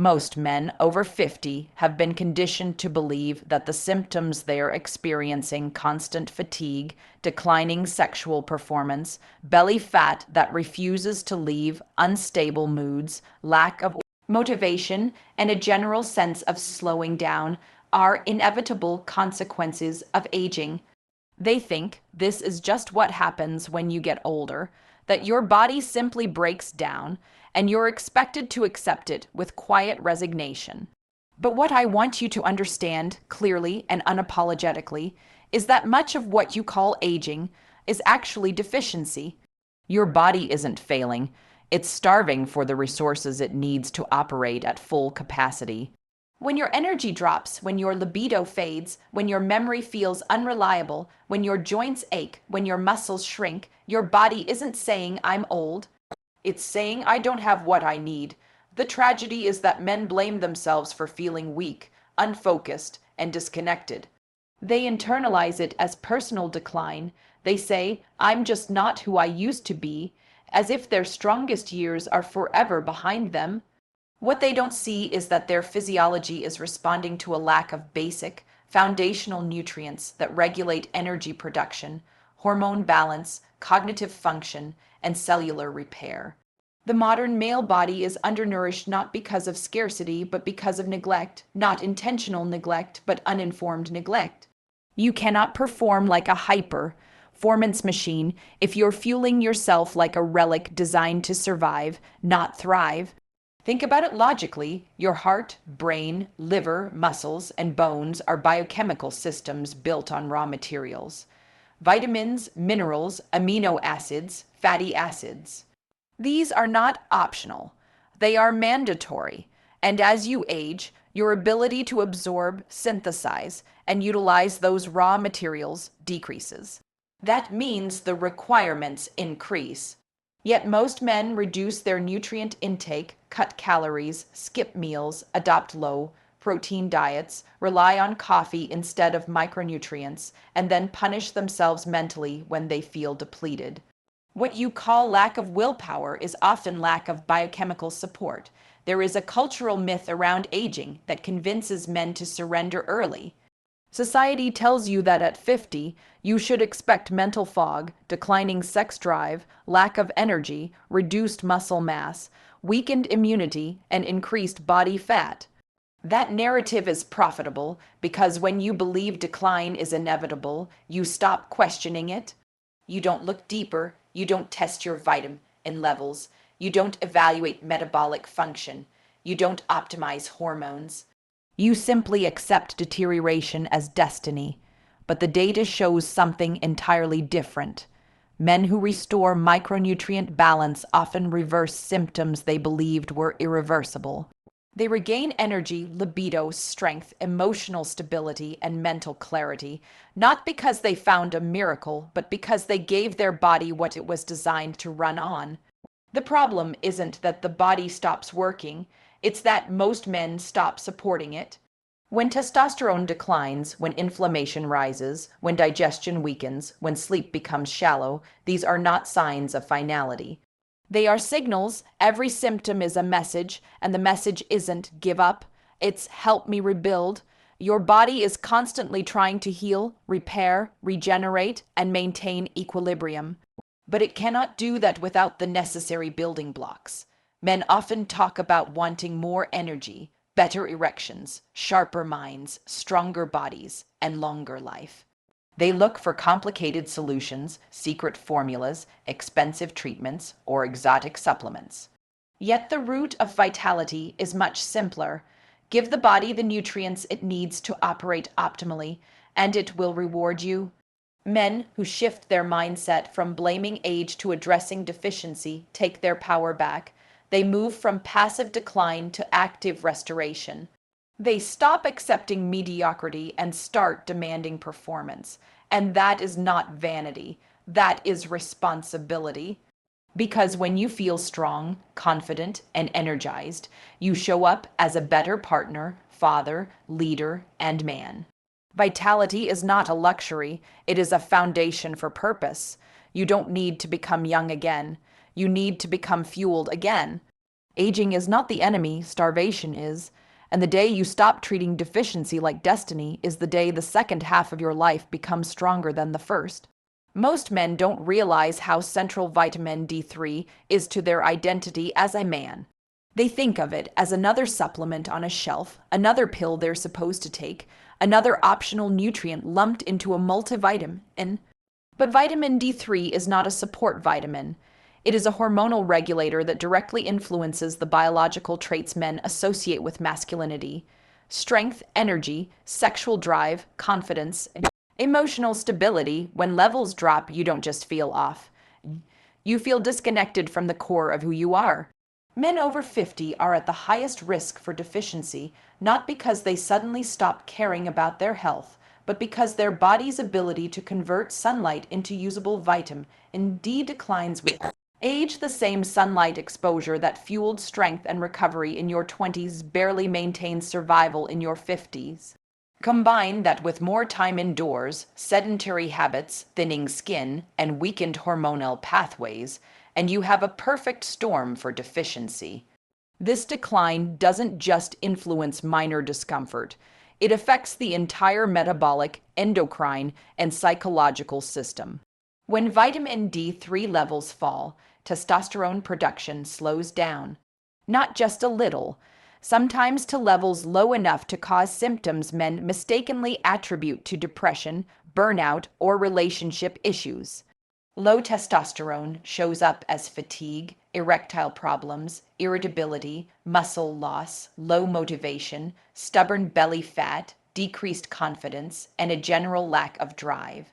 Most men over 50 have been conditioned to believe that the symptoms they are experiencing, constant fatigue, declining sexual performance, belly fat that refuses to leave, unstable moods, lack of motivation, and a general sense of slowing down are inevitable consequences of aging. They think this is just what happens when you get older, that your body simply breaks down and you're expected to accept it with quiet resignation. But what I want you to understand clearly and unapologetically is that much of what you call aging is actually deficiency. Your body isn't failing, it's starving for the resources it needs to operate at full capacity. When your energy drops, when your libido fades, when your memory feels unreliable, when your joints ache, when your muscles shrink, your body isn't saying, "I'm old." It's saying, "I don't have what I need." The tragedy is that men blame themselves for feeling weak, unfocused, and disconnected. They internalize it as personal decline. They say, "I'm just not who I used to be," as if their strongest years are forever behind them. What they don't see is that their physiology is responding to a lack of basic, foundational nutrients that regulate energy production, hormone balance, cognitive function, and cellular repair. The modern male body is undernourished not because of scarcity, but because of neglect, not intentional neglect, but uninformed neglect. You cannot perform like a performance machine if you're fueling yourself like a relic designed to survive, not thrive. Think about it logically. Your heart, brain, liver, muscles, and bones are biochemical systems built on raw materials. Vitamins, minerals, amino acids, fatty acids. These are not optional. They are mandatory. And as you age, your ability to absorb, synthesize, and utilize those raw materials decreases. That means the requirements increase. Yet most men reduce their nutrient intake, cut calories, skip meals, adopt low protein diets, rely on coffee instead of micronutrients, and then punish themselves mentally when they feel depleted. What you call lack of willpower is often lack of biochemical support. There is a cultural myth around aging that convinces men to surrender early. Society tells you that at 50, you should expect mental fog, declining sex drive, lack of energy, reduced muscle mass, weakened immunity, and increased body fat. That narrative is profitable because when you believe decline is inevitable, you stop questioning it. You don't look deeper, you don't test your vitamin levels, you don't evaluate metabolic function, you don't optimize hormones. You simply accept deterioration as destiny, but the data shows something entirely different. Men who restore micronutrient balance often reverse symptoms they believed were irreversible. They regain energy, libido, strength, emotional stability, and mental clarity, not because they found a miracle, but because they gave their body what it was designed to run on. The problem isn't that the body stops working, it's that most men stop supporting it. When testosterone declines, when inflammation rises, when digestion weakens, when sleep becomes shallow, these are not signs of finality. They are signals. Every symptom is a message, and the message isn't "give up," it's "help me rebuild." Your body is constantly trying to heal, repair, regenerate, and maintain equilibrium. But it cannot do that without the necessary building blocks. Men often talk about wanting more energy, better erections, sharper minds, stronger bodies, and longer life. They look for complicated solutions, secret formulas, expensive treatments, or exotic supplements. Yet the root of vitality is much simpler. Give the body the nutrients it needs to operate optimally, and it will reward you. Men who shift their mindset from blaming age to addressing deficiency take their power back. They move from passive decline to active restoration. They stop accepting mediocrity and start demanding performance. And that is not vanity, that is responsibility. Because when you feel strong, confident, and energized, you show up as a better partner, father, leader, and man. Vitality is not a luxury, it is a foundation for purpose. You don't need to become young again. You need to become fueled again. Aging is not the enemy, starvation is. And the day you stop treating deficiency like destiny is the day the second half of your life becomes stronger than the first. Most men don't realize how central vitamin D3 is to their identity as a man. They think of it as another supplement on a shelf, another pill they're supposed to take, another optional nutrient lumped into a multivitamin. But vitamin D3 is not a support vitamin. It is a hormonal regulator that directly influences the biological traits men associate with masculinity: strength, energy, sexual drive, confidence, emotional stability. When levels drop, you don't just feel off. You feel disconnected from the core of who you are. Men over 50 are at the highest risk for deficiency, not because they suddenly stop caring about their health, but because their body's ability to convert sunlight into usable vitamin D declines with age. The same sunlight exposure that fueled strength and recovery in your 20s barely maintains survival in your 50s. Combine that with more time indoors, sedentary habits, thinning skin, and weakened hormonal pathways, and you have a perfect storm for deficiency. This decline doesn't just influence minor discomfort, it affects the entire metabolic, endocrine, and psychological system. When vitamin D3 levels fall, testosterone production slows down. Not just a little, sometimes to levels low enough to cause symptoms men mistakenly attribute to depression, burnout, or relationship issues. Low testosterone shows up as fatigue, erectile problems, irritability, muscle loss, low motivation, stubborn belly fat, decreased confidence, and a general lack of drive.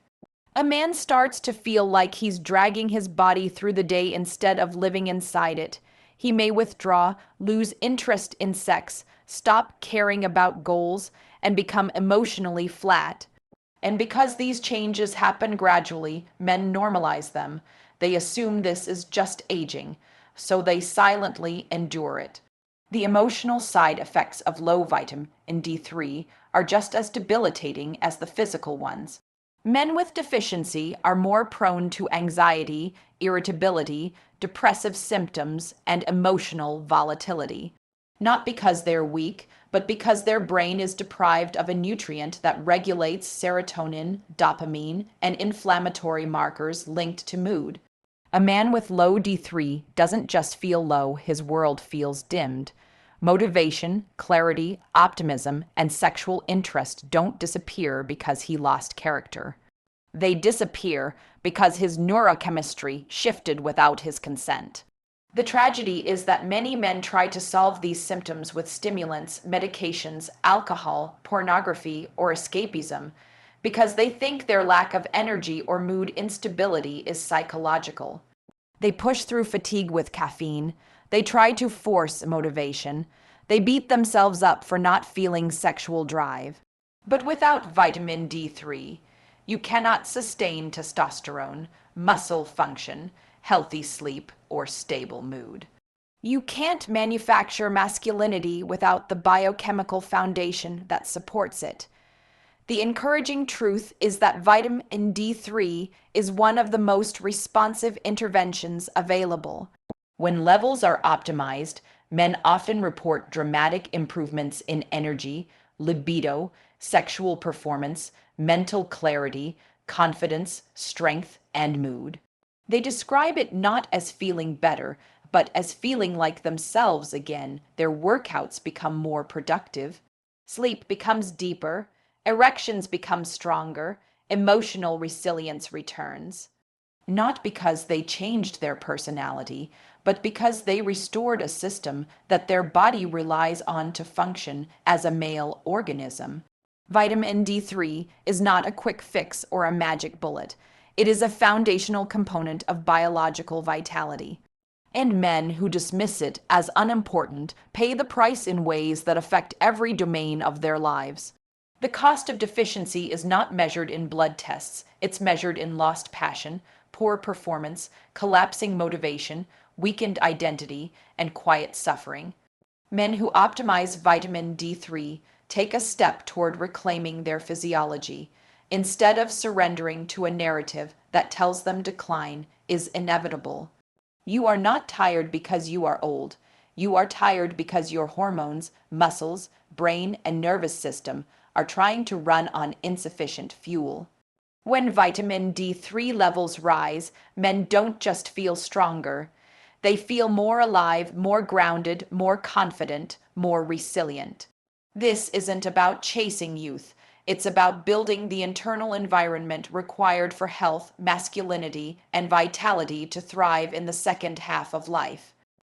A man starts to feel like he's dragging his body through the day instead of living inside it. He may withdraw, lose interest in sex, stop caring about goals, and become emotionally flat. And because these changes happen gradually, men normalize them. They assume this is just aging, so they silently endure it. The emotional side effects of low vitamin D3 are just as debilitating as the physical ones. Men with deficiency are more prone to anxiety, irritability, depressive symptoms, and emotional volatility. Not because they're weak, but because their brain is deprived of a nutrient that regulates serotonin, dopamine, and inflammatory markers linked to mood. A man with low D3 doesn't just feel low, his world feels dimmed. Motivation, clarity, optimism, and sexual interest don't disappear because he lost character. They disappear because his neurochemistry shifted without his consent. The tragedy is that many men try to solve these symptoms with stimulants, medications, alcohol, pornography, or escapism because they think their lack of energy or mood instability is psychological. They push through fatigue with caffeine. They try to force motivation. They beat themselves up for not feeling sexual drive. But without vitamin D3, you cannot sustain testosterone, muscle function, healthy sleep, or stable mood. You can't manufacture masculinity without the biochemical foundation that supports it. The encouraging truth is that vitamin D3 is one of the most responsive interventions available. When levels are optimized, men often report dramatic improvements in energy, libido, sexual performance, mental clarity, confidence, strength, and mood. They describe it not as feeling better, but as feeling like themselves again. Their workouts become more productive, sleep becomes deeper, erections become stronger, emotional resilience returns. Not because they changed their personality, but because they restored a system that their body relies on to function as a male organism. Vitamin D3 is not a quick fix or a magic bullet. It is a foundational component of biological vitality. And men who dismiss it as unimportant pay the price in ways that affect every domain of their lives. The cost of deficiency is not measured in blood tests, it's measured in lost passion, poor performance, collapsing motivation, weakened identity, and quiet suffering. Men who optimize vitamin D3 take a step toward reclaiming their physiology, instead of surrendering to a narrative that tells them decline is inevitable. You are not tired because you are old. You are tired because your hormones, muscles, brain, and nervous system are trying to run on insufficient fuel. When vitamin D3 levels rise, men don't just feel stronger. They feel more alive, more grounded, more confident, more resilient. This isn't about chasing youth. It's about building the internal environment required for health, masculinity, and vitality to thrive in the second half of life.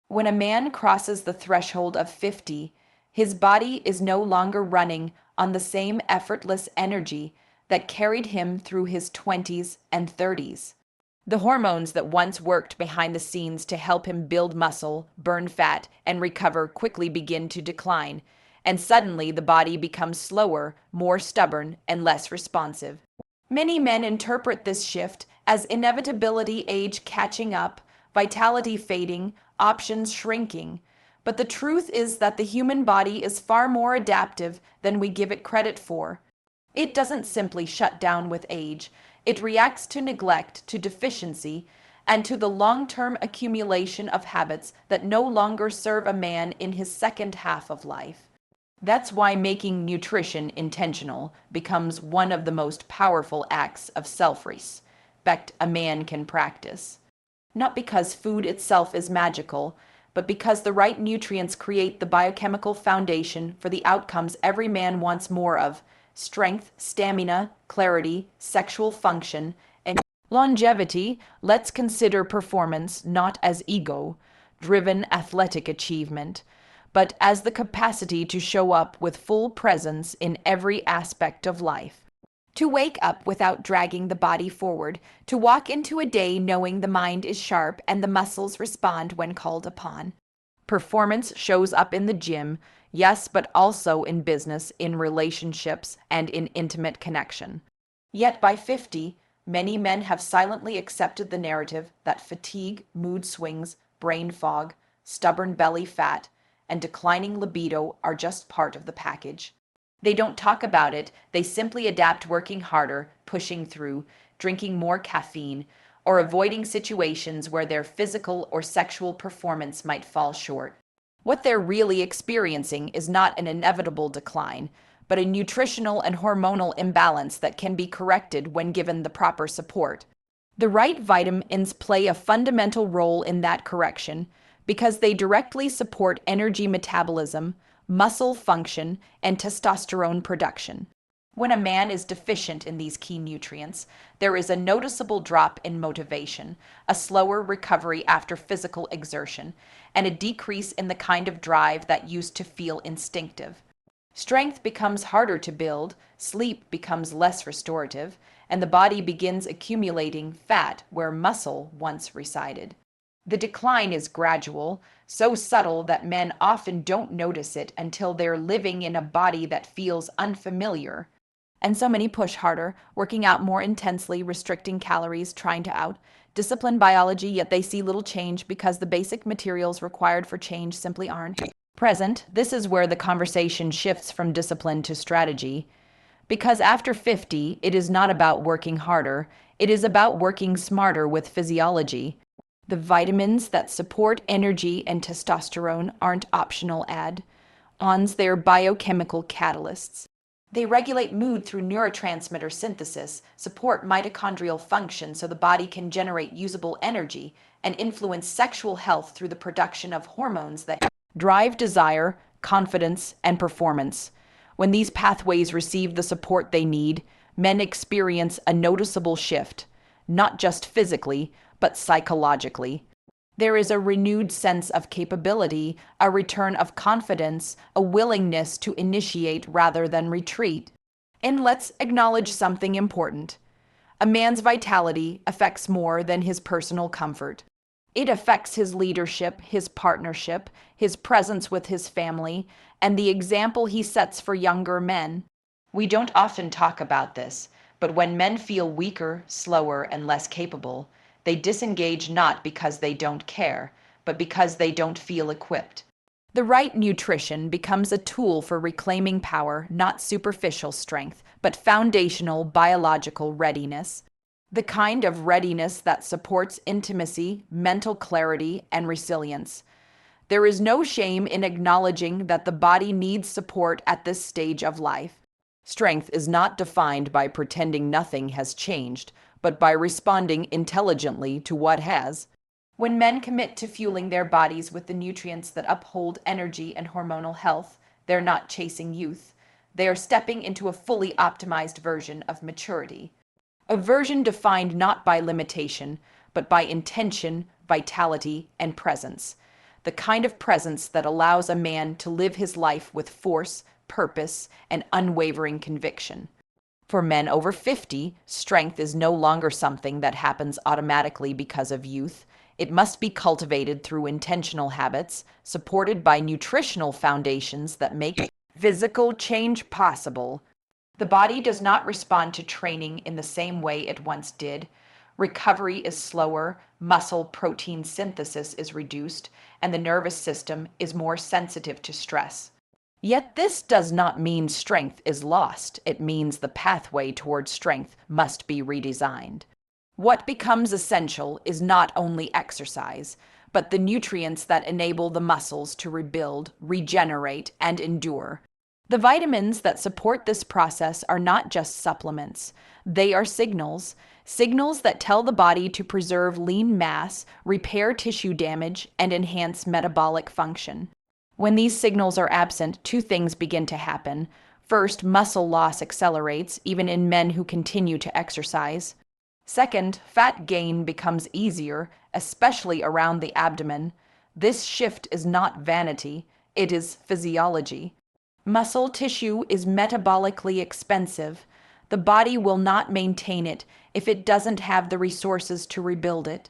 When a man crosses the threshold of 50, his body is no longer running on the same effortless energy that carried him through his 20s and 30s. The hormones that once worked behind the scenes to help him build muscle, burn fat, and recover quickly begin to decline, and suddenly the body becomes slower, more stubborn, and less responsive. Many men interpret this shift as inevitability, age catching up, vitality fading, options shrinking. But the truth is that the human body is far more adaptive than we give it credit for. It doesn't simply shut down with age. It reacts to neglect, to deficiency, and to the long-term accumulation of habits that no longer serve a man in his second half of life. That's why making nutrition intentional becomes one of the most powerful acts of self-respect a man can practice. Not because food itself is magical, but because the right nutrients create the biochemical foundation for the outcomes every man wants more of: strength, stamina, clarity, sexual function, and longevity. Let's consider performance not as ego-driven athletic achievement, but as the capacity to show up with full presence in every aspect of life. To wake up without dragging the body forward, to walk into a day knowing the mind is sharp and the muscles respond when called upon. Performance shows up in the gym, yes, but also in business, in relationships, and in intimate connection. Yet by 50, many men have silently accepted the narrative that fatigue, mood swings, brain fog, stubborn belly fat, and declining libido are just part of the package. They don't talk about it, they simply adapt, working harder, pushing through, drinking more caffeine, or avoiding situations where their physical or sexual performance might fall short. What they're really experiencing is not an inevitable decline, but a nutritional and hormonal imbalance that can be corrected when given the proper support. The right vitamins play a fundamental role in that correction because they directly support energy metabolism, muscle function, and testosterone production. When a man is deficient in these key nutrients, there is a noticeable drop in motivation, a slower recovery after physical exertion, and a decrease in the kind of drive that used to feel instinctive. Strength becomes harder to build, sleep becomes less restorative, and the body begins accumulating fat where muscle once resided. The decline is gradual, so subtle that men often don't notice it until they're living in a body that feels unfamiliar. And so many push harder, working out more intensely, restricting calories, trying to out-discipline biology, yet they see little change because the basic materials required for change simply aren't present. This is where the conversation shifts from discipline to strategy. Because after 50, it is not about working harder, it is about working smarter with physiology. The vitamins that support energy and testosterone aren't optional add-ons, they're biochemical catalysts. They regulate mood through neurotransmitter synthesis, support mitochondrial function so the body can generate usable energy, and influence sexual health through the production of hormones that drive desire, confidence, and performance. When these pathways receive the support they need, men experience a noticeable shift, not just physically, but psychologically. There is a renewed sense of capability, a return of confidence, a willingness to initiate rather than retreat. And let's acknowledge something important. A man's vitality affects more than his personal comfort. It affects his leadership, his partnership, his presence with his family, and the example he sets for younger men. We don't often talk about this, but when men feel weaker, slower, and less capable, they disengage not because they don't care, but because they don't feel equipped. The right nutrition becomes a tool for reclaiming power, not superficial strength, but foundational biological readiness. The kind of readiness that supports intimacy, mental clarity, and resilience. There is no shame in acknowledging that the body needs support at this stage of life. Strength is not defined by pretending nothing has changed, but by responding intelligently to what has. When men commit to fueling their bodies with the nutrients that uphold energy and hormonal health, they're not chasing youth. They are stepping into a fully optimized version of maturity. A version defined not by limitation, but by intention, vitality, and presence. The kind of presence that allows a man to live his life with force, purpose, and unwavering conviction. For men over 50, strength is no longer something that happens automatically because of youth. It must be cultivated through intentional habits, supported by nutritional foundations that make physical change possible. The body does not respond to training in the same way it once did. Recovery is slower, muscle protein synthesis is reduced, and the nervous system is more sensitive to stress. Yet this does not mean strength is lost. It means the pathway towards strength must be redesigned. What becomes essential is not only exercise, but the nutrients that enable the muscles to rebuild, regenerate, and endure. The vitamins that support this process are not just supplements. They are signals that tell the body to preserve lean mass, repair tissue damage, and enhance metabolic function. When these signals are absent, two things begin to happen. First, muscle loss accelerates, even in men who continue to exercise. Second, fat gain becomes easier, especially around the abdomen. This shift is not vanity, it is physiology. Muscle tissue is metabolically expensive. The body will not maintain it if it doesn't have the resources to rebuild it.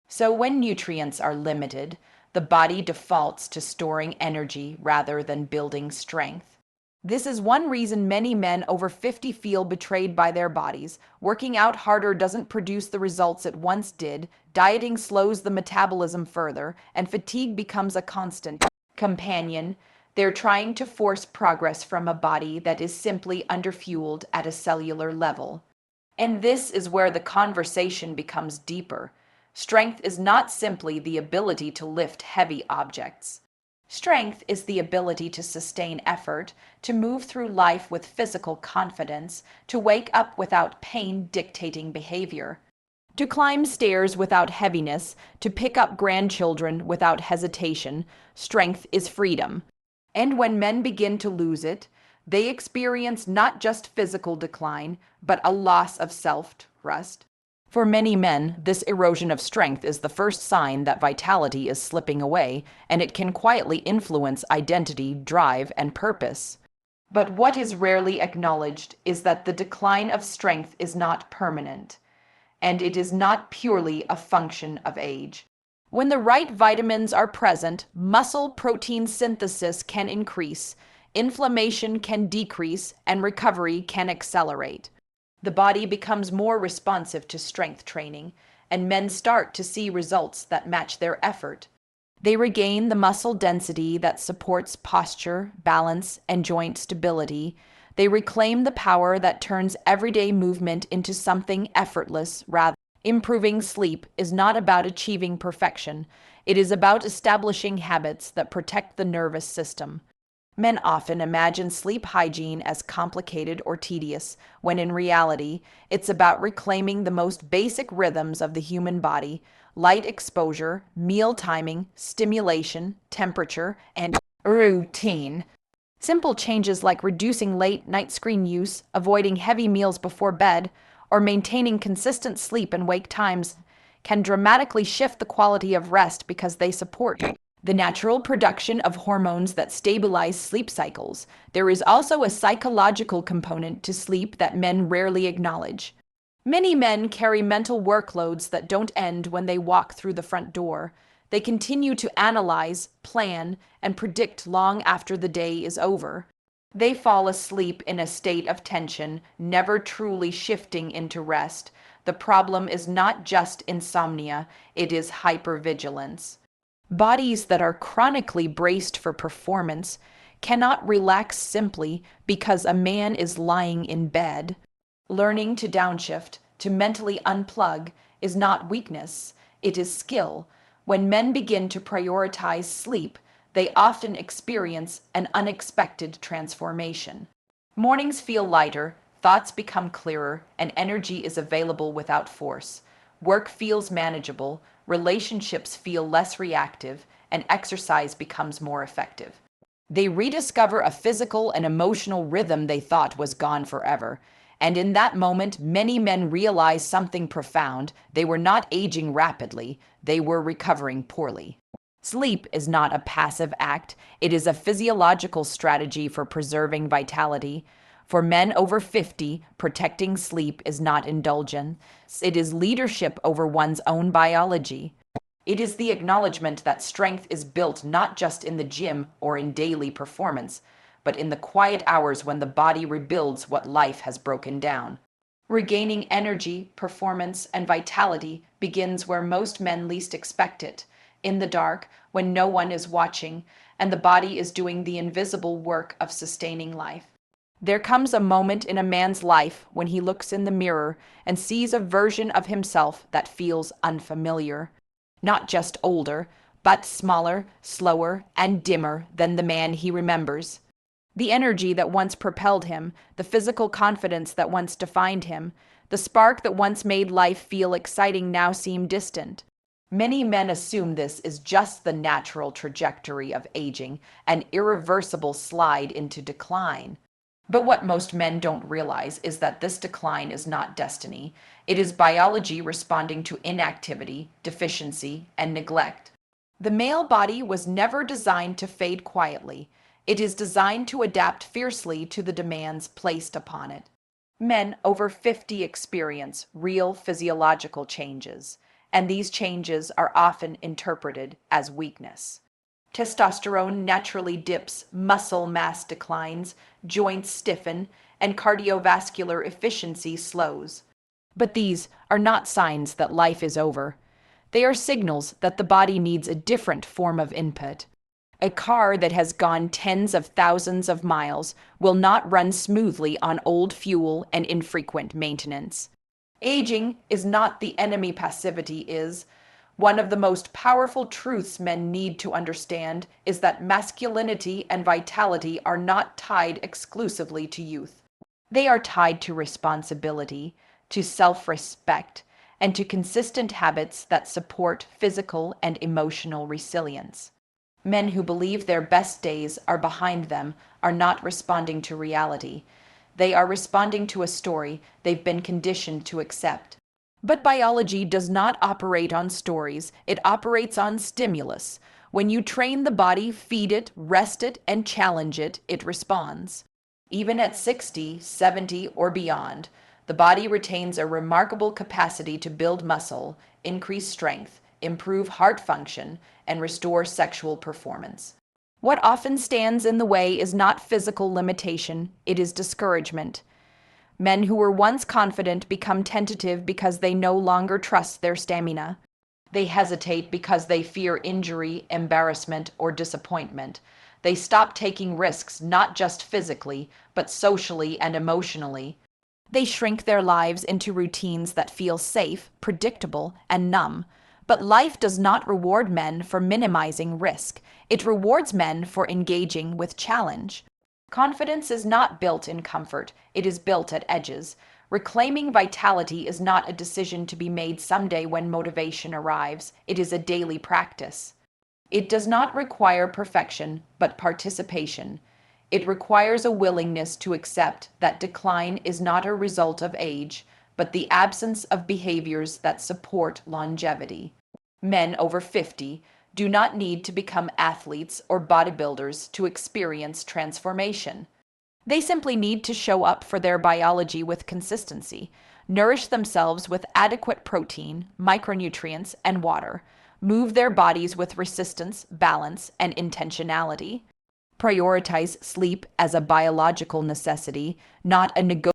So when nutrients are limited, the body defaults to storing energy rather than building strength. This is one reason many men over 50 feel betrayed by their bodies. Working out harder doesn't produce the results it once did, dieting slows the metabolism further, and fatigue becomes a constant companion. They're trying to force progress from a body that is simply underfueled at a cellular level. And this is where the conversation becomes deeper. Strength is not simply the ability to lift heavy objects. Strength is the ability to sustain effort, to move through life with physical confidence, to wake up without pain dictating behavior, to climb stairs without heaviness, to pick up grandchildren without hesitation. Strength is freedom. And when men begin to lose it, they experience not just physical decline, but a loss of self-trust. For many men, this erosion of strength is the first sign that vitality is slipping away, and it can quietly influence identity, drive, and purpose. But what is rarely acknowledged is that the decline of strength is not permanent, and it is not purely a function of age. When the right vitamins are present, muscle protein synthesis can increase, inflammation can decrease, and recovery can accelerate. The body becomes more responsive to strength training, and men start to see results that match their effort. They regain the muscle density that supports posture, balance, and joint stability. They reclaim the power that turns everyday movement into something effortless rather. Improving sleep is not about achieving perfection. It is about establishing habits that protect the nervous system. Men often imagine sleep hygiene as complicated or tedious, when in reality, it's about reclaiming the most basic rhythms of the human body: light exposure, meal timing, stimulation, temperature, and routine. Simple changes like reducing late-night screen use, avoiding heavy meals before bed, or maintaining consistent sleep and wake times can dramatically shift the quality of rest because they support the natural production of hormones that stabilize sleep cycles. There is also a psychological component to sleep that men rarely acknowledge. Many men carry mental workloads that don't end when they walk through the front door. They continue to analyze, plan, and predict long after the day is over. They fall asleep in a state of tension, never truly shifting into rest. The problem is not just insomnia, it is hypervigilance. Bodies that are chronically braced for performance cannot relax simply because a man is lying in bed. Learning to downshift, to mentally unplug, is not weakness, it is skill. When men begin to prioritize sleep, they often experience an unexpected transformation. Mornings feel lighter, thoughts become clearer, and energy is available without force. Work feels manageable, relationships feel less reactive, and exercise becomes more effective. They rediscover a physical and emotional rhythm they thought was gone forever. And in that moment, many men realize something profound. They were not aging rapidly, they were recovering poorly. Sleep is not a passive act, it is a physiological strategy for preserving vitality. For men over 50, protecting sleep is not indulgence, it is leadership over one's own biology. It is the acknowledgement that strength is built not just in the gym or in daily performance, but in the quiet hours when the body rebuilds what life has broken down. Regaining energy, performance, and vitality begins where most men least expect it, in the dark, when no one is watching, and the body is doing the invisible work of sustaining life. There comes a moment in a man's life when he looks in the mirror and sees a version of himself that feels unfamiliar. Not just older, but smaller, slower, and dimmer than the man he remembers. The energy that once propelled him, the physical confidence that once defined him, the spark that once made life feel exciting now seem distant. Many men assume this is just the natural trajectory of aging, an irreversible slide into decline. But what most men don't realize is that this decline is not destiny. It is biology responding to inactivity, deficiency, and neglect. The male body was never designed to fade quietly. It is designed to adapt fiercely to the demands placed upon it. Men over 50 experience real physiological changes, and these changes are often interpreted as weakness. Testosterone naturally dips, muscle mass declines, joints stiffen, and cardiovascular efficiency slows. But these are not signs that life is over. They are signals that the body needs a different form of input. A car that has gone tens of thousands of miles will not run smoothly on old fuel and infrequent maintenance. Aging is not the enemy, passivity is. One of the most powerful truths men need to understand is that masculinity and vitality are not tied exclusively to youth. They are tied to responsibility, to self-respect, and to consistent habits that support physical and emotional resilience. Men who believe their best days are behind them are not responding to reality. They are responding to a story they've been conditioned to accept. But biology does not operate on stories, it operates on stimulus. When you train the body, feed it, rest it, and challenge it, it responds. Even at 60, 70, or beyond, the body retains a remarkable capacity to build muscle, increase strength, improve heart function, and restore sexual performance. What often stands in the way is not physical limitation, it is discouragement. Men who were once confident become tentative because they no longer trust their stamina. They hesitate because they fear injury, embarrassment, or disappointment. They stop taking risks not just physically, but socially and emotionally. They shrink their lives into routines that feel safe, predictable, and numb. But life does not reward men for minimizing risk. It rewards men for engaging with challenge. Confidence is not built in comfort, it is built at edges. Reclaiming vitality is not a decision to be made someday when motivation arrives, it is a daily practice. It does not require perfection, but participation. It requires a willingness to accept that decline is not a result of age, but the absence of behaviors that support longevity. Men over 50 do not need to become athletes or bodybuilders to experience transformation. They simply need to show up for their biology with consistency, nourish themselves with adequate protein, micronutrients, and water, move their bodies with resistance, balance, and intentionality, prioritize sleep as a biological necessity, not a negotiable